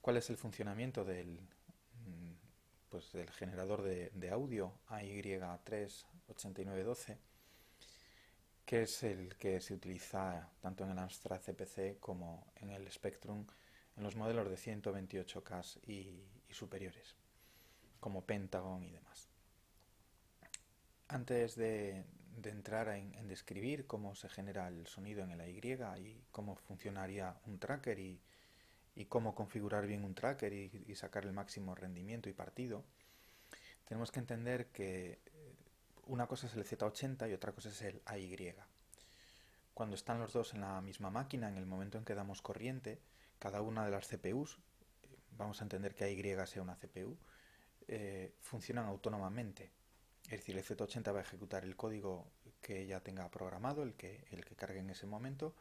¿Cuál es el funcionamiento del generador de audio AY38912, que es el que se utiliza tanto en el Amstrad CPC como en el Spectrum en los modelos de 128K y superiores, como Pentagon y demás? Antes de entrar en describir cómo se genera el sonido en el AY y cómo funcionaría un tracker y cómo configurar bien un tracker y sacar el máximo rendimiento y partido, tenemos que entender que una cosa es el Z80 y otra cosa es el AY. Cuando están los dos en la misma máquina, en el momento en que damos corriente, cada una de las CPUs, vamos a entender que AY sea una CPU, funcionan autónomamente. Es decir, el Z80 va a ejecutar el código que ya tenga programado, el que cargue en ese momento,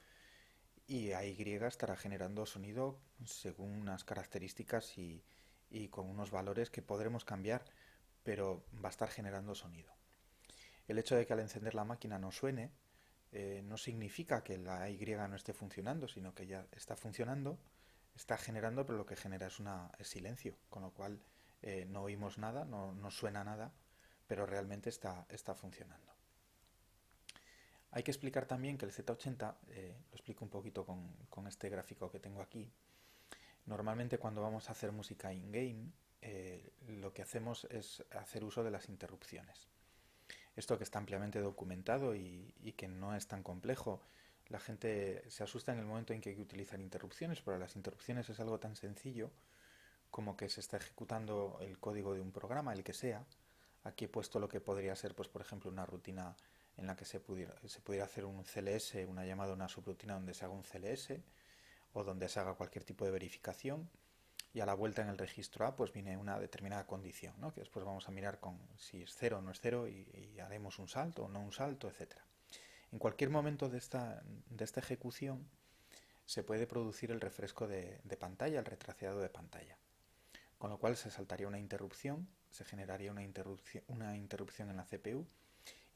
y AY estará generando sonido según unas características y con unos valores que podremos cambiar, pero va a estar generando sonido. El hecho de que al encender la máquina no suene no significa que la Y no esté funcionando, sino que ya está funcionando, está generando, pero lo que genera es silencio, con lo cual no oímos nada, no suena nada, pero realmente está funcionando. Hay que explicar también que el Z80, lo explico un poquito con este gráfico que tengo aquí. Normalmente cuando vamos a hacer música in-game, lo que hacemos es hacer uso de las interrupciones. Esto que está ampliamente documentado y que no es tan complejo. La gente se asusta en el momento en que hay que utilizar interrupciones, pero las interrupciones es algo tan sencillo como que se está ejecutando el código de un programa, el que sea. Aquí he puesto lo que podría ser, pues por ejemplo, una rutina en la que se pudiera hacer un CLS, una llamada a una subrutina donde se haga un CLS o donde se haga cualquier tipo de verificación, y a la vuelta en el registro A pues viene una determinada condición, ¿no? Que después vamos a mirar con si es cero o no es cero y haremos un salto o no un salto, etcétera. En cualquier momento de esta ejecución se puede producir el refresco de pantalla, el retraseado de pantalla, con lo cual se saltaría una interrupción, se generaría una interrupción en la CPU,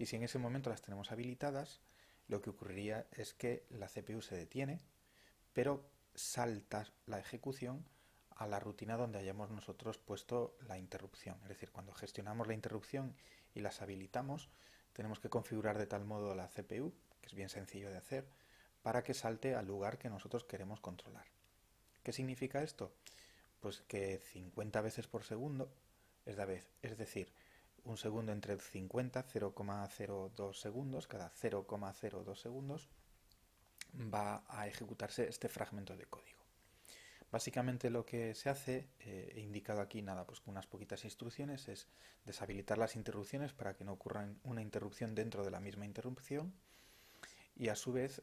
y si en ese momento las tenemos habilitadas, lo que ocurriría es que la CPU se detiene, pero salta la ejecución a la rutina donde hayamos nosotros puesto la interrupción. Es decir, cuando gestionamos la interrupción y las habilitamos, tenemos que configurar de tal modo la CPU, que es bien sencillo de hacer, para que salte al lugar que nosotros queremos controlar. ¿Qué significa esto? Pues que 50 veces por segundo, es decir, un segundo entre 50, 0,02 segundos, cada 0,02 segundos va a ejecutarse este fragmento de código. Básicamente lo que se hace, he indicado aquí nada, pues con unas poquitas instrucciones, es deshabilitar las interrupciones para que no ocurra una interrupción dentro de la misma interrupción, y a su vez,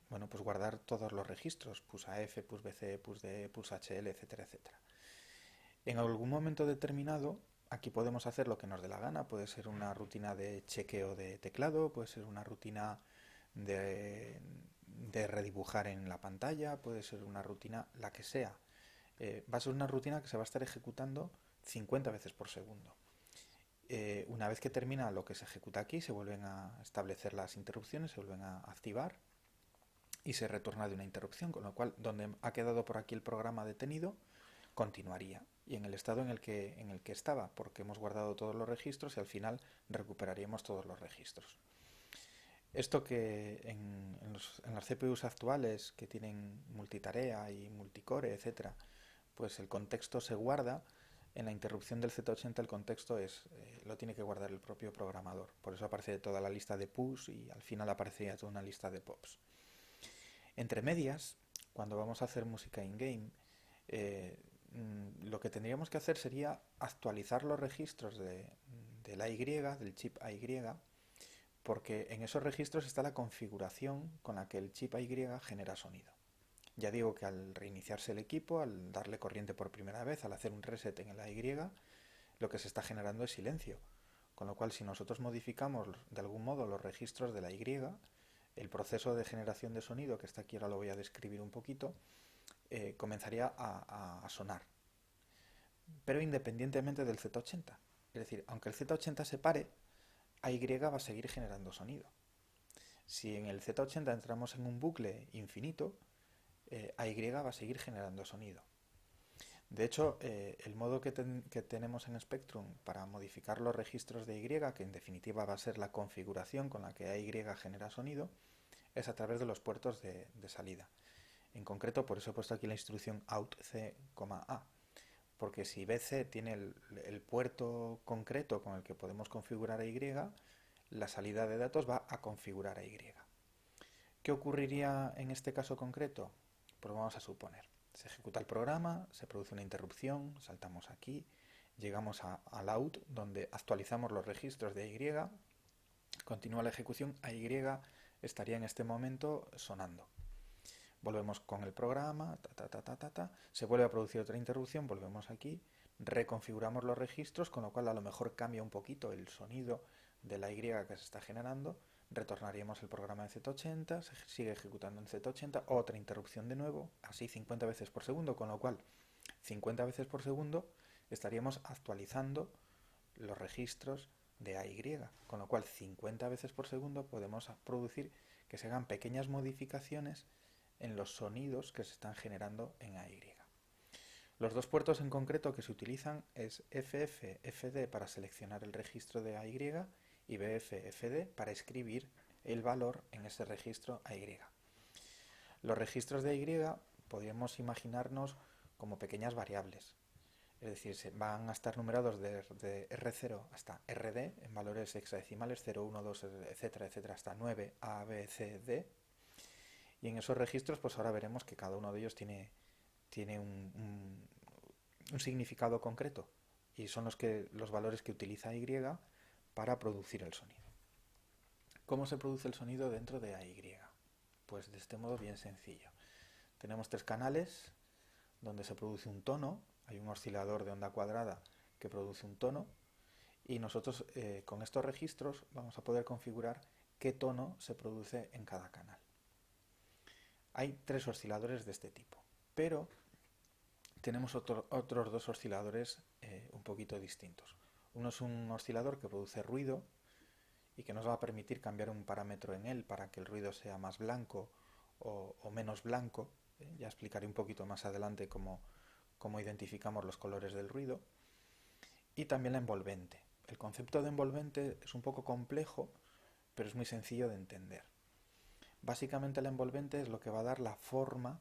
bueno, pues guardar todos los registros, pusAF, pusBC, pusD, pusHL, etcétera, etcétera. En algún momento determinado, aquí podemos hacer lo que nos dé la gana. Puede ser una rutina de chequeo de teclado, puede ser una rutina de, de redibujar en la pantalla, puede ser una rutina, la que sea. Va a ser una rutina que se va a estar ejecutando 50 veces por segundo. Una vez que termina lo que se ejecuta aquí, se vuelven a establecer las interrupciones, se vuelven a activar y se retorna de una interrupción, con lo cual donde ha quedado por aquí el programa detenido, continuaría y en el estado en el que estaba, porque hemos guardado todos los registros y al final recuperaríamos todos los registros. Esto que en las CPUs actuales que tienen multitarea y multicore, etcétera, pues el contexto se guarda. En la interrupción del Z80 el contexto lo tiene que guardar el propio programador. Por eso aparece toda la lista de push y al final aparecería toda una lista de pops. Entre medias, cuando vamos a hacer música in-game, lo que tendríamos que hacer sería actualizar los registros de la Y, del chip AY, porque en esos registros está la configuración con la que el chip AY genera sonido. Ya digo que al reiniciarse el equipo, al darle corriente por primera vez, al hacer un reset en el AY, lo que se está generando es silencio. Con lo cual, si nosotros modificamos de algún modo los registros de la Y, el proceso de generación de sonido, que está aquí, ahora lo voy a describir un poquito, comenzaría a sonar. Pero independientemente del Z80. Es decir, aunque el Z80 se pare, AY va a seguir generando sonido. Si en el Z80 entramos en un bucle infinito, AY va a seguir generando sonido. De hecho, el modo que tenemos en Spectrum para modificar los registros de Y, que en definitiva va a ser la configuración con la que AY genera sonido, es a través de los puertos de salida. En concreto, por eso he puesto aquí la instrucción outc, A, porque si BC tiene el puerto concreto con el que podemos configurar a Y, la salida de datos va a configurar a Y. ¿Qué ocurriría en este caso concreto? Pues vamos a suponer, se ejecuta el programa, se produce una interrupción, saltamos aquí, llegamos al out, donde actualizamos los registros de Y, continúa la ejecución, a Y estaría en este momento sonando. Volvemos con el programa, se vuelve a producir otra interrupción, volvemos aquí, reconfiguramos los registros, con lo cual a lo mejor cambia un poquito el sonido de la Y que se está generando, retornaríamos el programa en Z80, se sigue ejecutando en Z80, otra interrupción de nuevo, así 50 veces por segundo, con lo cual 50 veces por segundo estaríamos actualizando los registros de AY, con lo cual 50 veces por segundo podemos producir que se hagan pequeñas modificaciones en los sonidos que se están generando en AY. Los dos puertos en concreto que se utilizan es FF-FD para seleccionar el registro de AY y BF-FD para escribir el valor en ese registro AY. Los registros de AY podríamos imaginarnos como pequeñas variables, es decir, van a estar numerados de R0 hasta RD en valores hexadecimales 0, 1, 2, etcétera, etcétera, hasta 9, A, B, C, D. Y en esos registros, pues ahora veremos que cada uno de ellos tiene un significado concreto y son los valores que utiliza Y para producir el sonido. ¿Cómo se produce el sonido dentro de AY? Pues de este modo bien sencillo. Tenemos 3 canales donde se produce un tono, hay un oscilador de onda cuadrada que produce un tono y nosotros con estos registros vamos a poder configurar qué tono se produce en cada canal. Hay 3 osciladores de este tipo, pero tenemos otros 2 osciladores un poquito distintos. Uno es un oscilador que produce ruido y que nos va a permitir cambiar un parámetro en él para que el ruido sea más blanco o menos blanco. Ya explicaré un poquito más adelante cómo identificamos los colores del ruido. Y también la envolvente. El concepto de envolvente es un poco complejo, pero es muy sencillo de entender. Básicamente la envolvente es lo que va a dar la forma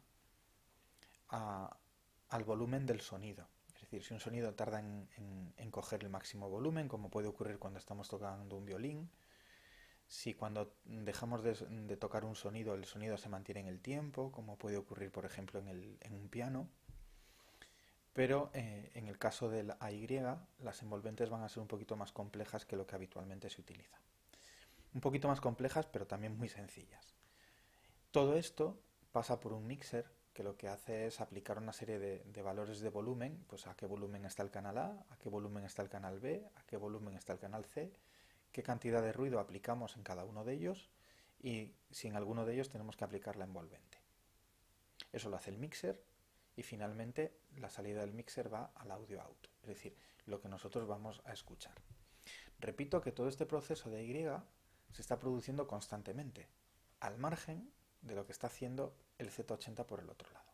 al volumen del sonido. Es decir, si un sonido tarda en coger el máximo volumen, como puede ocurrir cuando estamos tocando un violín, si cuando dejamos de tocar un sonido, el sonido se mantiene en el tiempo, como puede ocurrir, por ejemplo, en un piano. Pero en el caso del AY, las envolventes van a ser un poquito más complejas que lo que habitualmente se utiliza. Un poquito más complejas, pero también muy sencillas. Todo esto pasa por un mixer que lo que hace es aplicar una serie de valores de volumen, pues a qué volumen está el canal A qué volumen está el canal B, a qué volumen está el canal C, qué cantidad de ruido aplicamos en cada uno de ellos y si en alguno de ellos tenemos que aplicar la envolvente. Eso lo hace el mixer y finalmente la salida del mixer va al audio out, es decir, lo que nosotros vamos a escuchar. Repito que todo este proceso de Y se está produciendo constantemente, al margen de lo que está haciendo el Z80 por el otro lado.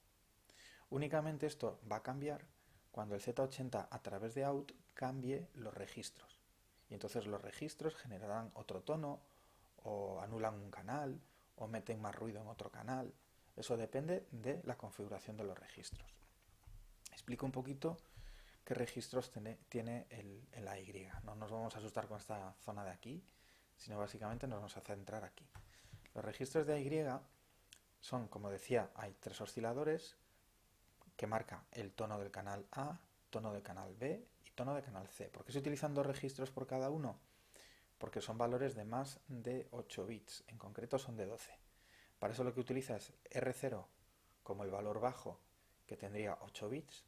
Únicamente esto va a cambiar cuando el Z80 a través de out cambie los registros. Y entonces los registros generarán otro tono, o anulan un canal, o meten más ruido en otro canal. Eso depende de la configuración de los registros. Explico un poquito qué registros tiene el AY. No nos vamos a asustar con esta zona de aquí, sino básicamente nos vamos a centrar aquí. Los registros de AY son, como decía, hay 3 osciladores que marcan el tono del canal A, tono del canal B y tono del canal C. ¿Por qué se utilizan 2 registros por cada uno? Porque son valores de más de 8 bits, en concreto son de 12. Para eso lo que utiliza es R0 como el valor bajo, que tendría 8 bits,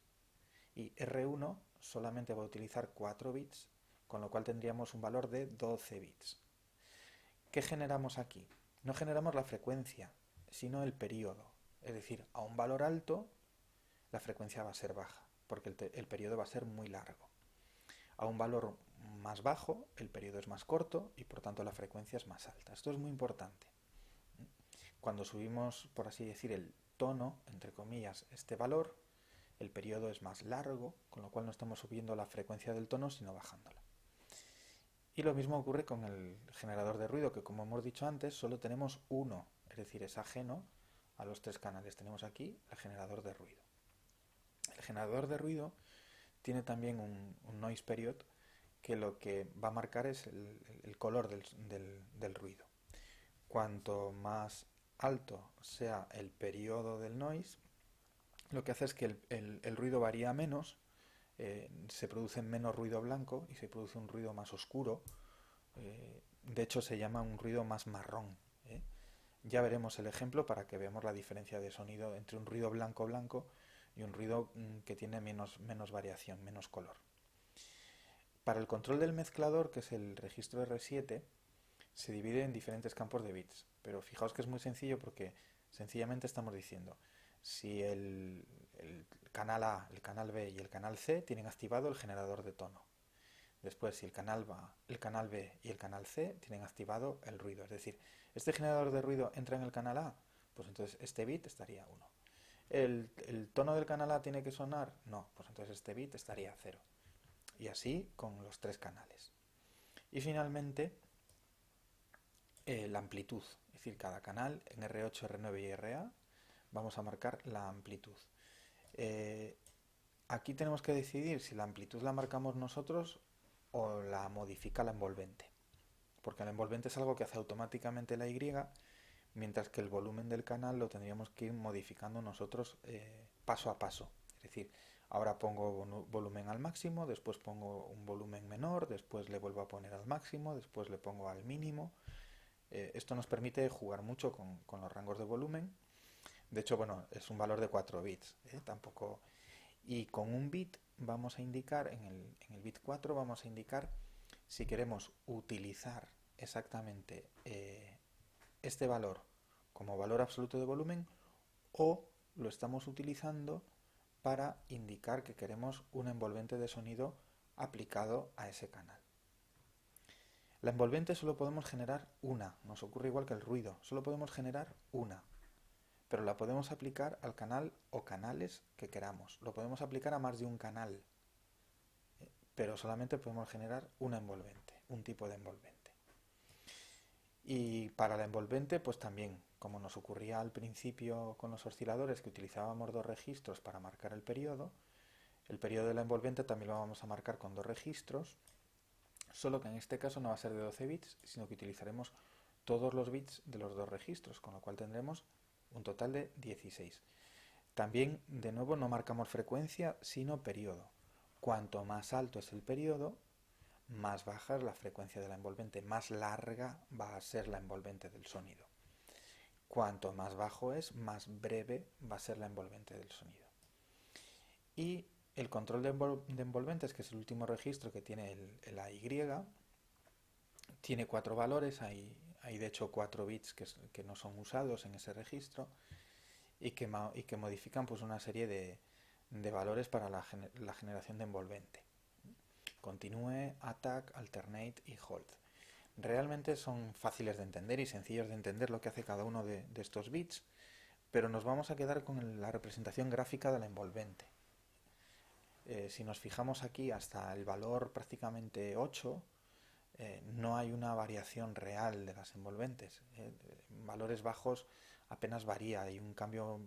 y R1 solamente va a utilizar 4 bits, con lo cual tendríamos un valor de 12 bits. ¿Qué generamos aquí? No generamos la frecuencia, sino el periodo. Es decir, a un valor alto la frecuencia va a ser baja, porque el periodo va a ser muy largo. A un valor más bajo el periodo es más corto y por tanto la frecuencia es más alta. Esto es muy importante. Cuando subimos, por así decir, el tono, entre comillas, este valor, el periodo es más largo, con lo cual no estamos subiendo la frecuencia del tono, sino bajándola. Y lo mismo ocurre con el generador de ruido, que como hemos dicho antes, solo tenemos uno, es decir, es ajeno a los tres canales. Tenemos aquí el generador de ruido. El generador de ruido tiene también un noise period, que lo que va a marcar es el color del ruido. Cuanto más alto sea el periodo del noise, lo que hace es que el ruido varía menos, se produce menos ruido blanco y se produce un ruido más oscuro. De hecho, se llama un ruido más marrón. Ya veremos el ejemplo para que veamos la diferencia de sonido entre un ruido blanco blanco y un ruido que tiene menos variación, menos color. Para el control del mezclador, que es el registro R7, se divide en diferentes campos de bits, pero fijaos que es muy sencillo porque sencillamente estamos diciendo si el canal A, el canal B y el canal C tienen activado el generador de tono. Después, si el canal B y el canal C tienen activado el ruido, es decir, este generador de ruido entra en el canal A, pues entonces este bit estaría 1. ¿El tono del canal A tiene que sonar? No, pues entonces este bit estaría 0. Y así con los tres canales. Y finalmente, la amplitud, es decir, cada canal en R8, R9 y RA vamos a marcar la amplitud. Aquí tenemos que decidir si la amplitud la marcamos nosotros o la modifica la envolvente, porque la envolvente es algo que hace automáticamente la Y, mientras que el volumen del canal lo tendríamos que ir modificando nosotros paso a paso. Es decir, ahora pongo volumen al máximo, después pongo un volumen menor, después le vuelvo a poner al máximo, después le pongo al mínimo. Esto nos permite jugar mucho con los rangos de volumen. De hecho, bueno, es un valor de 4 bits, tampoco. Y con un bit vamos a indicar, en el bit 4 vamos a indicar si queremos utilizar exactamente este valor como valor absoluto de volumen o lo estamos utilizando para indicar que queremos un envolvente de sonido aplicado a ese canal. La envolvente solo podemos generar una, nos ocurre igual que el ruido, solo podemos generar una, pero la podemos aplicar al canal o canales que queramos. Lo podemos aplicar a más de un canal, pero solamente podemos generar una envolvente, un tipo de envolvente. Y para la envolvente, pues también, como nos ocurría al principio con los osciladores, que utilizábamos dos registros para marcar el periodo de la envolvente también lo vamos a marcar con dos registros, solo que en este caso no va a ser de 12 bits, sino que utilizaremos todos los bits de los dos registros, con lo cual tendremos un total de 16. También, de nuevo, no marcamos frecuencia, sino periodo. Cuanto más alto es el periodo, más baja es la frecuencia de la envolvente, más larga va a ser la envolvente del sonido. Cuanto más bajo es, más breve va a ser la envolvente del sonido. Y el control de envolventes, que es el último registro que tiene la Y, tiene 4 valores, hay de hecho 4 bits que no son usados en ese registro y que modifican pues una serie de valores para la generación de envolvente. Continue, attack, alternate y hold. Realmente son fáciles de entender y sencillos de entender lo que hace cada uno de estos bits, pero nos vamos a quedar con la representación gráfica de la envolvente. Si nos fijamos aquí hasta el valor prácticamente 8, no hay una variación real de las envolventes. En valores bajos apenas varía, hay un cambio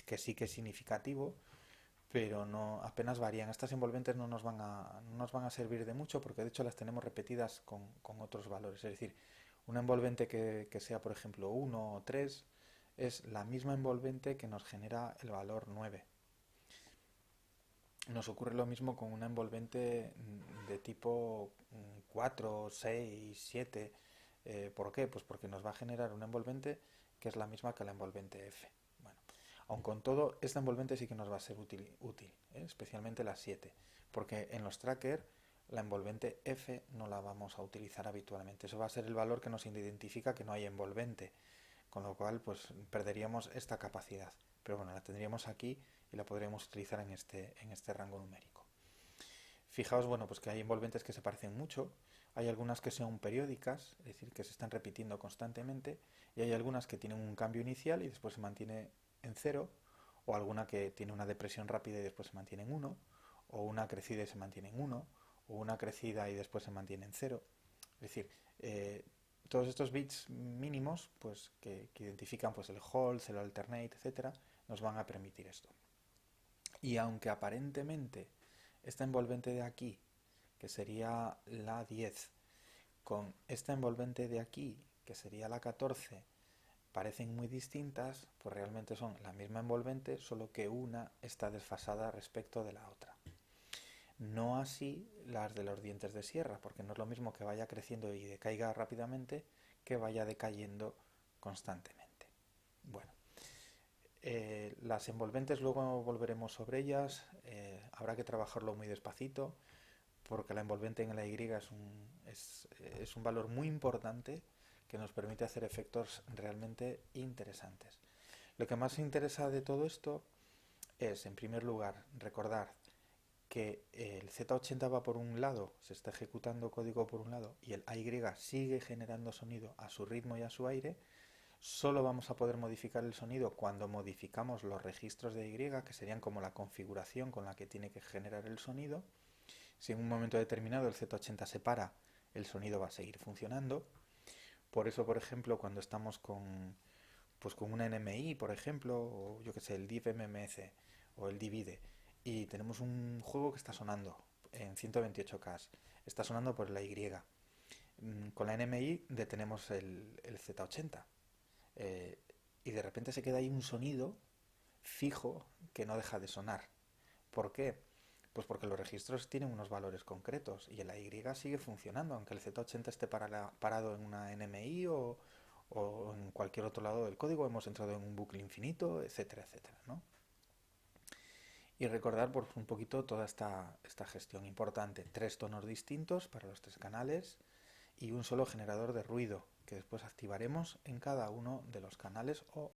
que sí que es significativo, pero no apenas varían. Estas envolventes no nos van a servir de mucho porque de hecho las tenemos repetidas con otros valores. Es decir, una envolvente que sea, por ejemplo, 1 o 3 es la misma envolvente que nos genera el valor 9. Nos ocurre lo mismo con una envolvente de tipo 4, 6, 7. ¿Por qué? Pues porque nos va a generar una envolvente que es la misma que la envolvente F. Bueno, aun con todo, esta envolvente sí que nos va a ser útil, especialmente la 7, porque en los trackers la envolvente F no la vamos a utilizar habitualmente. Eso va a ser el valor que nos identifica que no hay envolvente, con lo cual pues perderíamos esta capacidad. Pero bueno, la tendríamos aquí y la podríamos utilizar en este rango numérico. Fijaos, bueno, pues que hay envolventes que se parecen mucho, hay algunas que son periódicas, es decir, que se están repitiendo constantemente, y hay algunas que tienen un cambio inicial y después se mantiene en 0, o alguna que tiene una depresión rápida y después se mantiene en uno, o una crecida y se mantiene en uno, o una crecida y después se mantiene en cero. Es decir, todos estos bits mínimos pues, que identifican pues, el hold, el alternate, etcétera, nos van a permitir esto. Y aunque aparentemente esta envolvente de aquí, que sería la 10, con esta envolvente de aquí, que sería la 14, parecen muy distintas, pues realmente son la misma envolvente, solo que una está desfasada respecto de la otra. No así las de los dientes de sierra, porque no es lo mismo que vaya creciendo y decaiga rápidamente que vaya decayendo constantemente. Bueno, las envolventes luego volveremos sobre ellas, habrá que trabajarlo muy despacito, porque la envolvente en la Y es un valor muy importante que nos permite hacer efectos realmente interesantes. Lo que más interesa de todo esto es, en primer lugar, recordar que el Z80 va por un lado, se está ejecutando código por un lado, y el AY sigue generando sonido a su ritmo y a su aire. Solo vamos a poder modificar el sonido cuando modificamos los registros de Y, que serían como la configuración con la que tiene que generar el sonido. Si en un momento determinado el Z80 se para, el sonido va a seguir funcionando. Por eso, por ejemplo, cuando estamos pues con una NMI, por ejemplo, o yo que sé, el Div MMC o el Divide, y tenemos un juego que está sonando en 128K, está sonando por la Y. Con la NMI detenemos el Z80 y de repente se queda ahí un sonido fijo que no deja de sonar. ¿Por qué? Pues porque los registros tienen unos valores concretos y la Y sigue funcionando, aunque el Z80 esté parado en una NMI o en cualquier otro lado del código, hemos entrado en un bucle infinito, etcétera, etcétera, ¿no? Y recordar por un poquito toda esta gestión importante. 3 tonos distintos para los 3 canales y un solo generador de ruido que después activaremos en cada uno de los canales o